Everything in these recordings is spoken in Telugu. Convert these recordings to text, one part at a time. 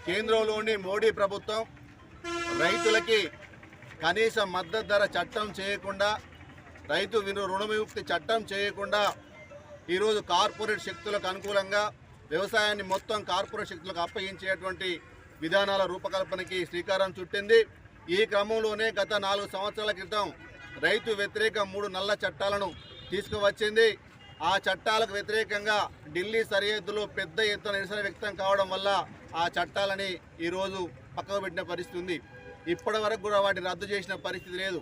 కేంద్రంలోని మోడీ ప్రభుత్వం రైతులకి కనీస మద్దతు ధర చట్టం చేయకుండా, రైతు రుణ విముక్తి చట్టం చేయకుండా ఈరోజు కార్పొరేట్ శక్తులకు అనుకూలంగా వ్యవసాయాన్ని మొత్తం కార్పొరేట్ శక్తులకు అప్పగించేటువంటి విధానాల రూపకల్పనకి శ్రీకారం చుట్టింది. ఈ క్రమంలోనే గత 4 సంవత్సరాల క్రితం రైతు వ్యతిరేక 3 నల్ల చట్టాలను తీసుకువచ్చింది. ఆ చట్టాలకు వ్యతిరేకంగా ఢిల్లీ సరిహద్దులో పెద్ద ఎత్తున నిరసన వ్యక్తం కావడం వల్ల ఆ చట్టాలని ఈరోజు పక్కకు పెట్టిన పరిస్థితి ఉంది. ఇప్పటి వరకు కూడా వాటిని రద్దు చేసిన పరిస్థితి లేదు.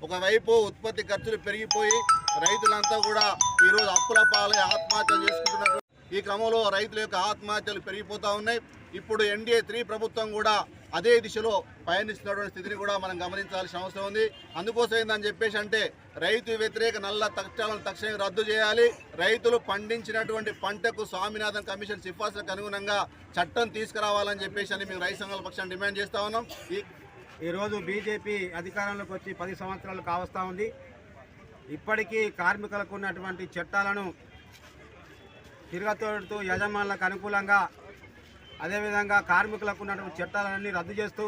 ఒకవైపు ఉత్పత్తి ఖర్చులు పెరిగిపోయి రైతులంతా కూడా ఈరోజు అప్పుల పాలై ఆత్మహత్యలు చేసుకుంటున్నారు. ఈ క్రమంలో రైతుల యొక్క ఆత్మహత్యలు పెరిగిపోతూ ఉన్నాయి. ఇప్పుడు NDA 3 ప్రభుత్వం కూడా అదే దిశలో పయనిస్తున్నటువంటి స్థితిని కూడా మనం గమనించాల్సిన అవసరం ఉంది. అందుకోసం ఏందని చెప్పేసి అంటే రైతు వ్యతిరేక నల్ల చట్టాలను తక్షణమే రద్దు చేయాలి. రైతులు పండించినటువంటి పంటకు స్వామినాథన్ కమిషన్ సిఫార్సులకు అనుగుణంగా చట్టం తీసుకురావాలని చెప్పేసి మేము రైతు సంఘాల పక్షాన్ని డిమాండ్ చేస్తూ ఉన్నాం. ఈరోజు బీజేపీ అధికారంలోకి వచ్చి 10 సంవత్సరాలు కావస్తూ ఉంది. ఇప్పటికీ కార్మికులకు ఉన్నటువంటి చట్టాలను తిరగతోడుతూ యజమానులకు అనుకూలంగా, అదేవిధంగా కార్మికులకు ఉన్నటువంటి చట్టాలన్నీ రద్దు చేస్తూ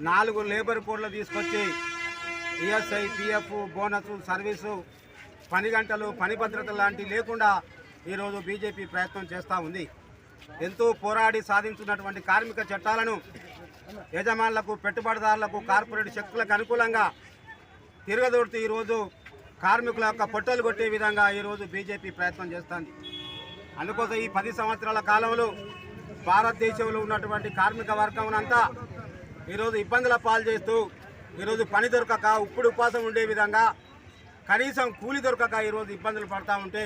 4 లేబర్ కోడ్లు తీసుకొచ్చి ESI, PF, బోనస్, సర్వీసు, పని గంటలు, పని భద్రత లాంటివి లేకుండా ఈరోజు బీజేపీ ప్రయత్నం చేస్తూ ఉంది. ఎంతో పోరాడి సాధించున్నటువంటి కార్మిక చట్టాలను యజమానులకు, పెట్టుబడిదారులకు, కార్పొరేట్ శక్తులకు అనుకూలంగా తిరగదోడుతూ ఈరోజు కార్మికుల యొక్క పొట్టలు కొట్టే విధంగా ఈరోజు బీజేపీ ప్రయత్నం చేస్తుంది. అందుకోసం ఈ 10 సంవత్సరాల కాలంలో భారతదేశంలో ఉన్నటువంటి కార్మిక వర్గం అంతా ఈరోజు ఇబ్బందుల పాలు చేస్తూ, ఈరోజు పని దొరకక ఉప్పుడు ఉపవాసం ఉండే విధంగా, కనీసం కూలి దొరకక ఈరోజు ఇబ్బందులు పడుతూ ఉంటే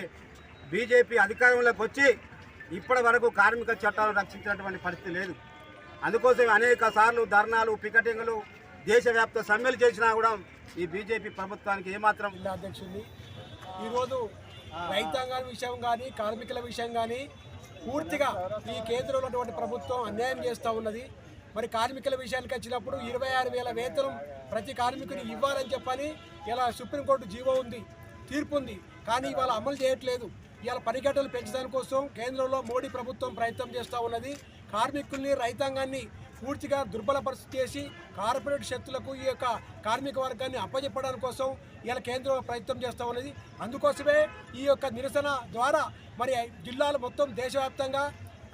బీజేపీ అధికారంలోకి వచ్చి ఇప్పటి వరకు కార్మిక చట్టాలను రక్షించినటువంటి పరిస్థితి లేదు. అందుకోసం అనేక సార్లు ధర్నాలు, పికెటింగ్లు, దేశవ్యాప్త సమ్మెలు చేసినా కూడా ఈ బీజేపీ ప్రభుత్వానికి ఏమాత్రం అధ్యక్షుడిని ఈరోజు రైతాంగాల విషయం కానీ, కార్మికుల విషయం కానీ పూర్తిగా ఈ కేంద్రంలో ఉన్నటువంటి ప్రభుత్వం అన్యాయం చేస్తూ ఉన్నది. మరి కార్మికుల విషయానికి వచ్చినప్పుడు 26,000 వేతనం ప్రతి కార్మికుని ఇవ్వాలని చెప్పని ఇలా సుప్రీంకోర్టు జీవో ఉంది, తీర్పు ఉంది. కానీ ఇవాళ అమలు చేయట్లేదు. ఇవాళ పని గంటలు పెంచడానికి కోసం కేంద్రంలో మోడీ ప్రభుత్వం ప్రయత్నం చేస్తూ ఉన్నది. కార్మికుల్ని, రైతాంగాన్ని పూర్తిగా దుర్బలపరిస్థితి చేసి కార్పొరేట్ శక్తులకు ఈ యొక్క కార్మిక వర్గాన్ని అప్పచెప్పడానికి కోసం ఇలా కేంద్రం ప్రయత్నం చేస్తూ ఉన్నది. అందుకోసమే ఈ యొక్క నిరసన ద్వారా మరి జిల్లాలు మొత్తం దేశవ్యాప్తంగా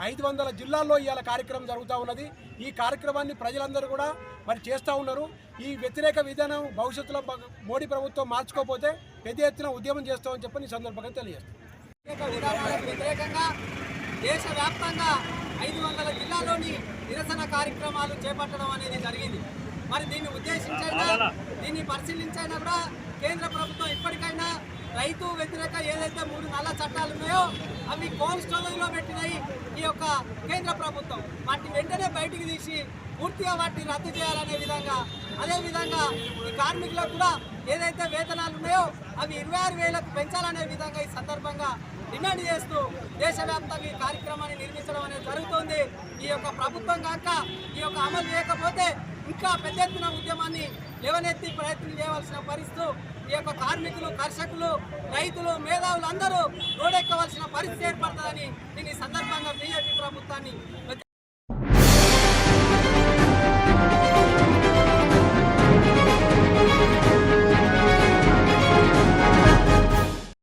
500 జిల్లాల్లో ఇవాళ కార్యక్రమం జరుగుతూ ఉన్నది. ఈ కార్యక్రమాన్ని ప్రజలందరూ కూడా మరి చేస్తూ ఉన్నారు. ఈ వ్యతిరేక విధానం భవిష్యత్తులో మోడీ ప్రభుత్వం మార్చుకోకపోతే పెద్ద ఎత్తున ఉద్యమం చేస్తామని చెప్పి ఈ సందర్భంగా తెలియజేస్తాం. విధానాలకు వ్యతిరేకంగా దేశవ్యాప్తంగా 500 జిల్లాల్లోని నిరసన కార్యక్రమాలు చేపట్టడం అనేది జరిగింది. మరి దీన్ని ఉద్దేశించైనా, దీన్ని పరిశీలించైనా కూడా కేంద్ర ప్రభుత్వం ఇప్పటికైనా రైతు వ్యతిరేక ఏదైతే 3 నల్ల చట్టాలు ఉన్నాయో అవి కోల్డ్ స్టోరేజ్లో పెట్టినాయి ఈ యొక్క కేంద్ర ప్రభుత్వం. వాటిని వెంటనే బయటికి తీసి పూర్తిగా వాటిని రద్దు చేయాలనే విధంగా, అదేవిధంగా ఈ కార్మికులకు కూడా ఏదైతే వేతనాలు ఉన్నాయో అవి 26,000కు పెంచాలనే విధంగా ఈ సందర్భంగా డిమాండ్ చేస్తూ దేశవ్యాప్తంగా ఈ కార్యక్రమాన్ని నిర్మించడం అనేది జరుగుతోంది. ఈ యొక్క ప్రభుత్వం కాక ఈ యొక్క అమలు చేయకపోతే ఇంకా పెద్ద ఎత్తున ఉద్యమాన్ని లేవనెత్తి ప్రయత్నం చేయవలసిన పరిస్థితి, ఈ యొక్క కార్మికులు, కర్షకులు, రైతులు, మేధావులు అందరూ రోడెక్కవలసిన పరిస్థితి ఏర్పడుతుందని నేను ఈ సందర్భంగా బీజేపీ ప్రభుత్వాన్ని